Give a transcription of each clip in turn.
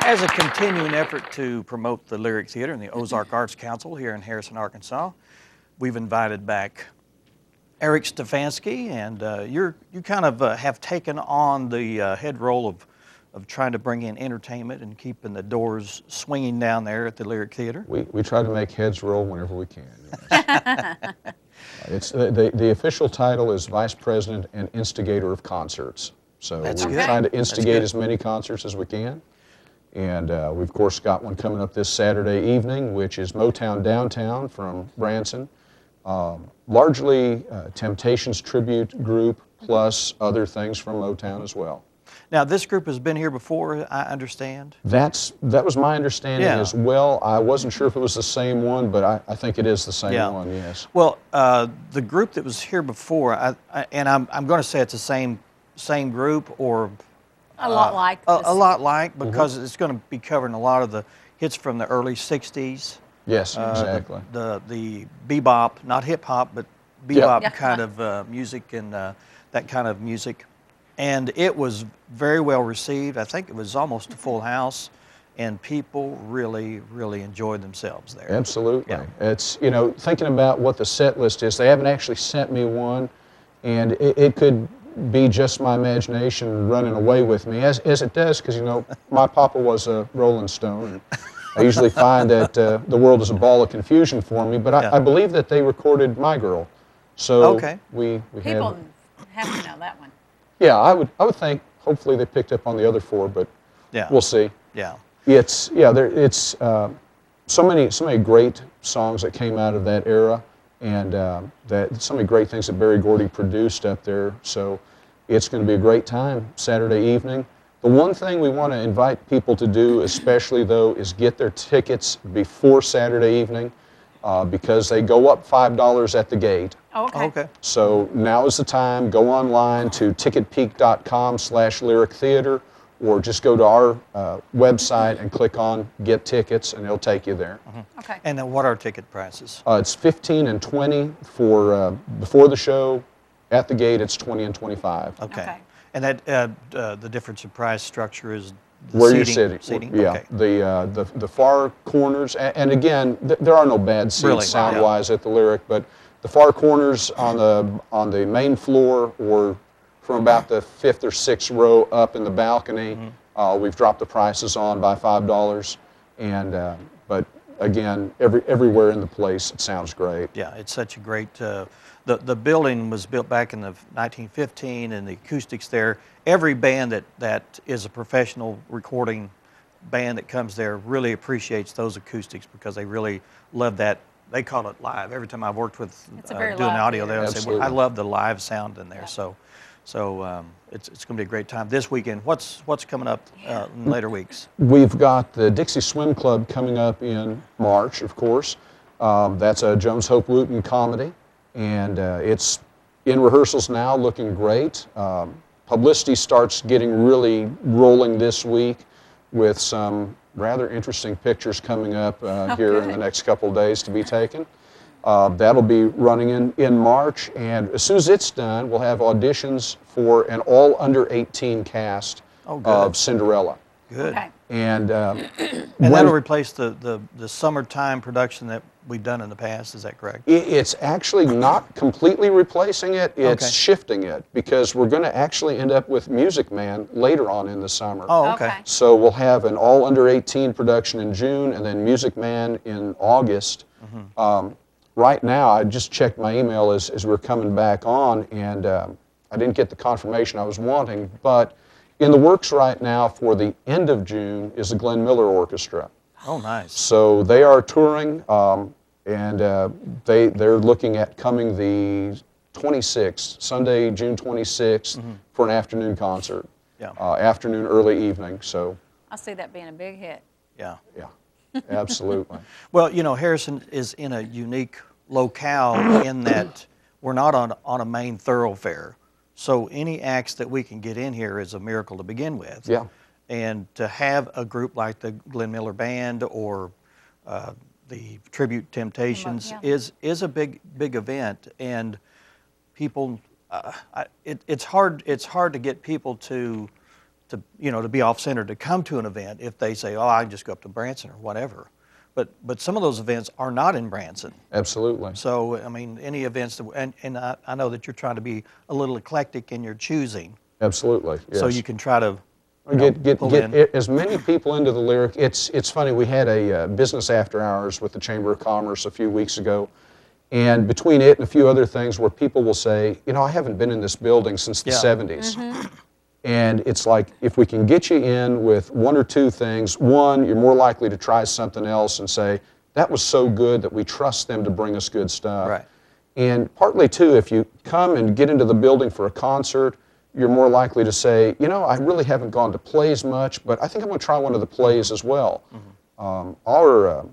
As a continuing effort to promote the Lyric Theater and the Ozarks Arts Council here in Harrison, Arkansas, we've invited back Eric Stefanski, and you kind of have taken on the head role of trying to bring in entertainment and keeping the doors swinging down there at the Lyric Theater. We try to make heads roll whenever we can. Yes. It's the official title is Vice President and Instigator of Concerts. So we're trying to instigate as many concerts as we can. And we've, of course, got one coming up this Saturday evening, which is Motown Downtown from Branson. Largely Temptations tribute group, plus other things from Motown as well. Now, this group has been here before, I understand? That was my understanding as well. I wasn't sure if it was the same one, but I think it is the same one, yes. Well, the group that was here before, and I'm going to say it's the same group, or a lot like. A lot like, because it's going to be covering a lot of the hits from the early 60s. Yes, exactly. The bebop, not hip-hop, but bebop kind of music and that kind of music. And it was very well received. I think it was almost a full house, and people really, really enjoyed themselves there. Absolutely. Yeah. It's, you know, thinking about what the set list is, they haven't actually sent me one, and it could be just my imagination running away with me, as it does, because, you know, my papa was a Rolling Stone. And I usually find that the world is a ball of confusion for me, but I believe that they recorded My Girl. So we people have to know that one. Yeah, I would think. Hopefully they picked up on the other four, but we'll see. Yeah. It's so many great songs that came out of that era, and so many great things that Berry Gordy produced up there. So it's going to be a great time Saturday evening. The one thing we want to invite people to do, especially though, is get their tickets before Saturday evening, because they go up $5 at the gate. Okay. So now is the time. Go online to ticketpeak.com/Lyric Theater, or just go to our website and click on Get Tickets, and it'll take you there. Okay. And then what are ticket prices? It's $15 and $20 for before the show. At the gate, it's $20 and $25. Okay. And that the difference in price structure is the where you're sitting. Yeah. Okay. The far corners, and again, there are no bad seats sound-wise at the Lyric, but the far corners on the main floor, or from about the 5th or 6th row up in the balcony, we've dropped the prices on by $5. And but again, everywhere in the place, it sounds great. Yeah, it's such a great. The building was built back in the 1915, and the acoustics there. Every band that is a professional recording band that comes there really appreciates those acoustics, because they really love that. They call it live. Every time I've worked with doing audio, they always say, well, I love the live sound in there. Yeah. So it's going to be a great time this weekend. What's coming up in later weeks? We've got the Dixie Swim Club coming up in March, of course. That's a Jones Hope Wooten comedy, and it's in rehearsals now, looking great. Publicity starts getting really rolling this week, with some rather interesting pictures coming up here in the next couple of days to be taken. That'll be running in March, and as soon as it's done, we'll have auditions for an all under 18 cast of Cinderella. Good. Okay. And that'll replace the summertime production that we've done in the past. Is that correct? It's actually not completely replacing it. It's shifting it, because we're going to actually end up with Music Man later on in the summer. Oh, okay. So we'll have an all under 18 production in June, and then Music Man in August. Right now, I just checked my email as we're coming back on, and I didn't get the confirmation I was wanting, but in the works right now for the end of June is the Glen Miller Orchestra. Oh, nice. So they are touring, and they're looking at coming the 26th, Sunday, June 26th, for an afternoon concert. Yeah. Afternoon, early evening. So I see that being a big hit. Yeah. Yeah, absolutely. Well, you know, Harrison is in a unique locale in that we're not on a main thoroughfare. So any acts that we can get in here is a miracle to begin with. Yeah. And to have a group like the Glen Miller Band or the Tribute Temptations is a big event, and people it's hard to get people to to be off-center to come to an event if they say, oh, I can just go up to Branson or whatever. But some of those events are not in Branson. Absolutely. So, I mean, any events, and I know that you're trying to be a little eclectic in your choosing. Absolutely, yes. So you can try to get pull in. as many people into the Lyric. It's funny, we had a business after hours with the Chamber of Commerce a few weeks ago, and between it and a few other things where people will say, I haven't been in this building since the 70s. And it's like, if we can get you in with one or two things, one, you're more likely to try something else and say, that was so good that we trust them to bring us good stuff. Right. And partly, too, if you come and get into the building for a concert, you're more likely to say, I really haven't gone to plays much, but I think I'm going to try one of the plays as well. Our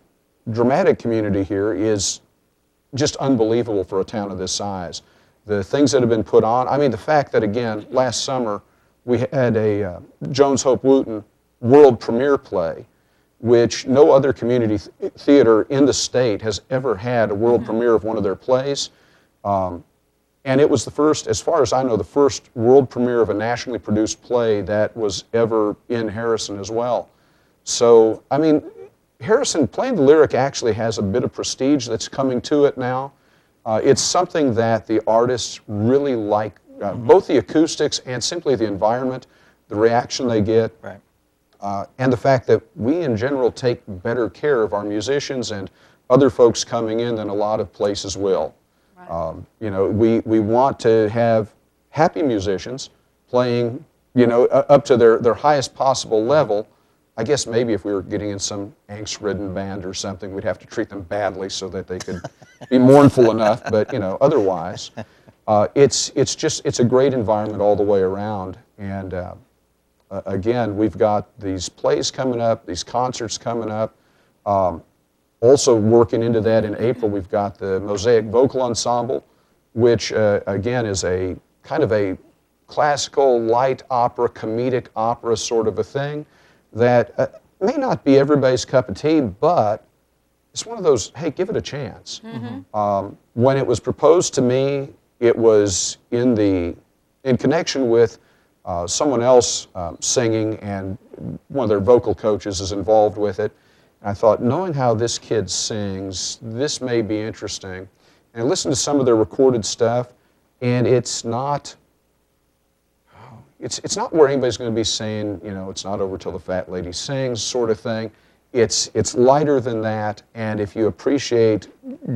dramatic community here is just unbelievable for a town of this size. The things that have been put on, I mean, the fact that, again, last summer, we had a Jones Hope Wooten world premiere play, which no other community theater in the state has ever had a world premiere of one of their plays. And it was the first, as far as I know, the first world premiere of a nationally produced play that was ever in Harrison as well. So, I mean, Harrison, playing the Lyric actually has a bit of prestige that's coming to it now. It's something that the artists really like. Both the acoustics and simply the environment, the reaction they get, and the fact that we in general take better care of our musicians and other folks coming in than a lot of places will. We want to have happy musicians playing, up to their highest possible level. I guess maybe if we were getting in some angst-ridden band or something, we'd have to treat them badly so that they could be mournful enough, but otherwise. It's a great environment all the way around, and again, we've got these plays coming up, these concerts coming up. Also working into that in April, we've got the Mosaic Vocal Ensemble, which again is a kind of a classical light opera, comedic opera sort of a thing that may not be everybody's cup of tea, but it's one of those, hey, give it a chance. When it was proposed to me, it was in connection with someone else singing, and one of their vocal coaches is involved with it. And I thought, knowing how this kid sings, this may be interesting. And I listened to some of their recorded stuff, and it's not where anybody's going to be saying, it's not over till the fat lady sings sort of thing. It's lighter than that, and if you appreciate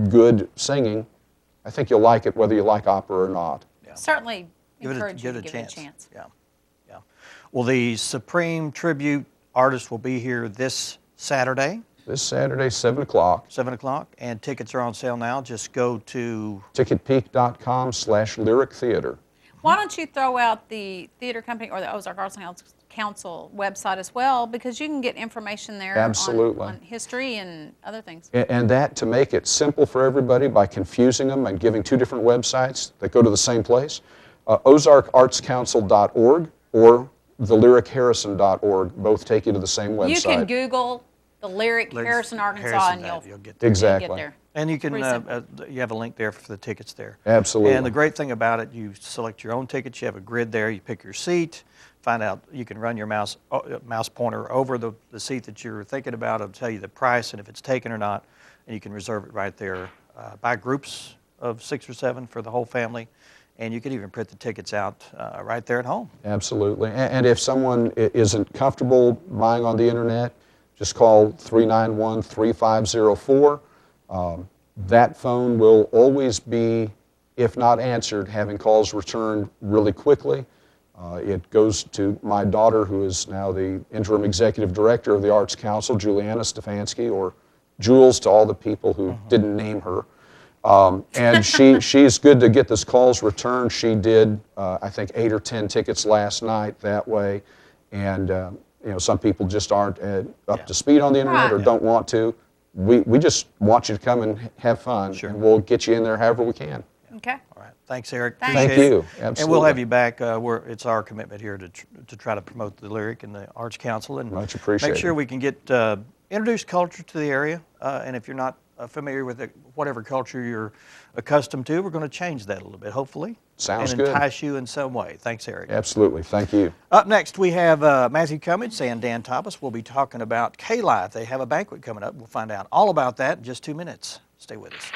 good singing, I think you'll like it whether you like opera or not. Yeah. Certainly encourage you to give it a chance. Yeah. Well, the Supreme Tribute artist will be here this Saturday. This Saturday, 7 o'clock. 7 o'clock, and tickets are on sale now. Just go to ticketpeak.com/lyrictheater. Why don't you throw out the theater company or the Ozarks Art Council website as well, because you can get information there on history and other things. And that, to make it simple for everybody by confusing them and giving two different websites that go to the same place, ozarkartscouncil.org or thelyricharrison.org both take you to the same website. You can Google the Lyric Harrison, Arkansas, and you'll get there. Exactly. Get there. And you can you have a link there for the tickets there. Absolutely. And the great thing about it, you select your own tickets. You have a grid there. You pick your seat. Find out. You can run your mouse pointer over the seat that you're thinking about. It'll tell you the price and if it's taken or not. And you can reserve it right there. By groups of 6 or 7 for the whole family. And you can even print the tickets out right there at home. Absolutely. And if someone isn't comfortable buying on the internet, just call 391-3504. That phone will always be, if not answered, having calls returned really quickly. It goes to my daughter, who is now the interim executive director of the Arts Council, Juliana Stefanski, or Jules to all the people who didn't name her. And she's good to get those calls returned. She did, I think, 8 or 10 tickets last night that way. And some people just aren't up to speed on the internet or don't want to. We just want you to come and have fun, and we'll get you in there however we can. Okay. All right. Thanks, Eric. Thank you. Absolutely. And we'll have you back. It's our commitment here to try to promote the Lyric and the Arts Council, and much appreciated. Make sure we can get introduce culture to the area. And if you're not familiar with whatever culture you're accustomed to. We're going to change that a little bit, hopefully. Sounds and good. entice you in some way. Thanks, Eric. Absolutely. Thank you. Up next, we have Matthew Cummings and Dan Thomas. We'll be talking about K-Live. They have a banquet coming up. We'll find out all about that in just 2 minutes. Stay with us.